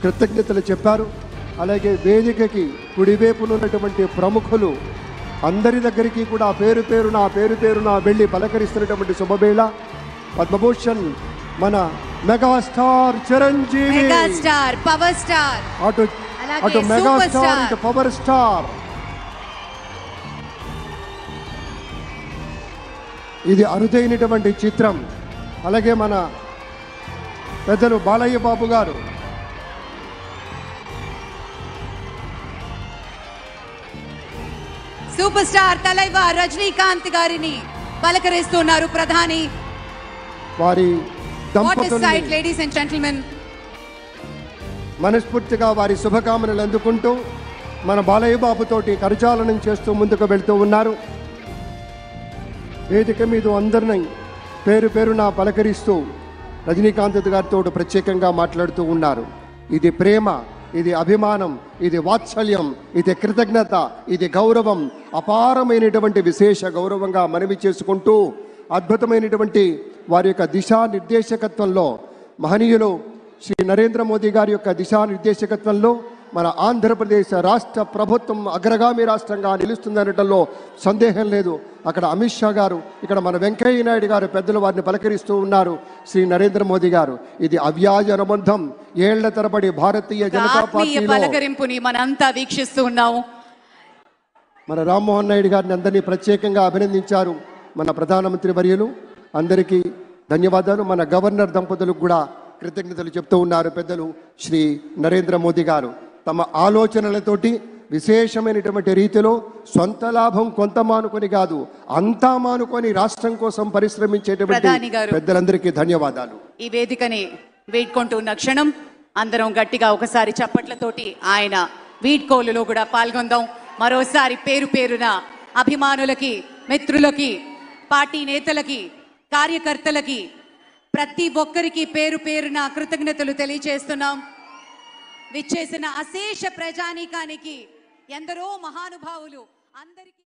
కృతజ్ఞతలు చెప్పారు. అలాగే వేదికకి కుడివైపునున్నటువంటి ప్రముఖులు అందరి దగ్గరికి కూడా పేరు పేరున వెళ్ళి పలకరిస్తున్నటువంటి శుభవేళ. పద్మభూషణ్ మన megastar Chiranjeevi, megastar power star, అటు మెగాస్టార్ ఇటు పవర్ స్టార్. ఇది అరుదైనటువంటి చిత్రం. అలాగే మన పెద్దలు బాలయ్య బాబు గారు, సూపర్ స్టార్ తలైవార్ రజనీకాంత్ గారిని పలకరిస్తున్నారు ప్రధాని. వారి దంపతుల్ని లేడీస్ అండ్ జెంటిల్మెన్ మనస్ఫూర్తిగా వారి శుభకామనలు అందుకుంటూ మన బాలయ్య బాబుతోటి కరచాలనం చేస్తూ ముందుకు వెళ్తూ ఉన్నారు. వేదిక మీద అందరినీ పేరున పలకరిస్తూ రజనీకాంత్ గారితో ప్రత్యేకంగా మాట్లాడుతూ ఉన్నారు. ఇది ప్రేమ, ఇది అభిమానం, ఇది వాత్సల్యం, ఇది కృతజ్ఞత, ఇది గౌరవం, అపారమైనటువంటి విశేష గౌరవంగా మనవి చేసుకుంటూ అద్భుతమైనటువంటి వారి యొక్క దిశానిర్దేశకత్వంలో మహనీయులు శ్రీ నరేంద్ర మోదీ గారి యొక్క దిశానిర్దేశకత్వంలో మన ఆంధ్రప్రదేశ్ రాష్ట్ర ప్రభుత్వం అగ్రగామి రాష్ట్రంగా నిలుస్తుందనటంలో సందేహం లేదు. అక్కడ అమిత్ షా గారు, ఇక్కడ మన వెంకయ్య నాయుడు గారు పెద్దలు వారిని పలకరిస్తూ ఉన్నారు. శ్రీ నరేంద్ర మోదీ గారు, ఇది అవ్యాజ అనుబంధం. ఏళ్ల తరబడి భారతీయ జనతా పార్టీ పలకరింపుని మనంతా వీక్షిస్తూ ఉన్నాము. మన రామ్మోహన్ నాయుడు గారిని అందరినీ ప్రత్యేకంగా అభినందించారు మన ప్రధానమంత్రి వర్యులు. అందరికీ ధన్యవాదాలు. మన గవర్నర్ దంపతులకు కూడా కృతజ్ఞతలు చెప్తూ ఉన్నారు పెద్దలు శ్రీ నరేంద్ర మోదీ గారు. తమ ఆలోచనలతోటి విశేషమైనటువంటి రీతిలో సొంత లాభం కొంత మానుకొని కాదు, అంతా మానుకొని రాష్ట్రం కోసం పరిశ్రమించేటువంటి పెద్దలందరికీ ధన్యవాదాలు. ఈ వేదికని వేడుకుంటున్న క్షణం అందరం గట్టిగా ఒకసారి చప్పట్లతోటి ఆయన వీడ్కోలులో కూడా పాల్గొందాం. మరోసారి పేరున అభిమానులకి, మిత్రులకి, పార్టీ నేతలకి, కార్యకర్తలకి, ప్రతి ఒక్కరికి పేరున కృతజ్ఞతలు తెలియజేస్తున్నాం. విచ్చేసిన అశేష ప్రజానీకానికి, ఎందరో మహానుభావులు అందరికీ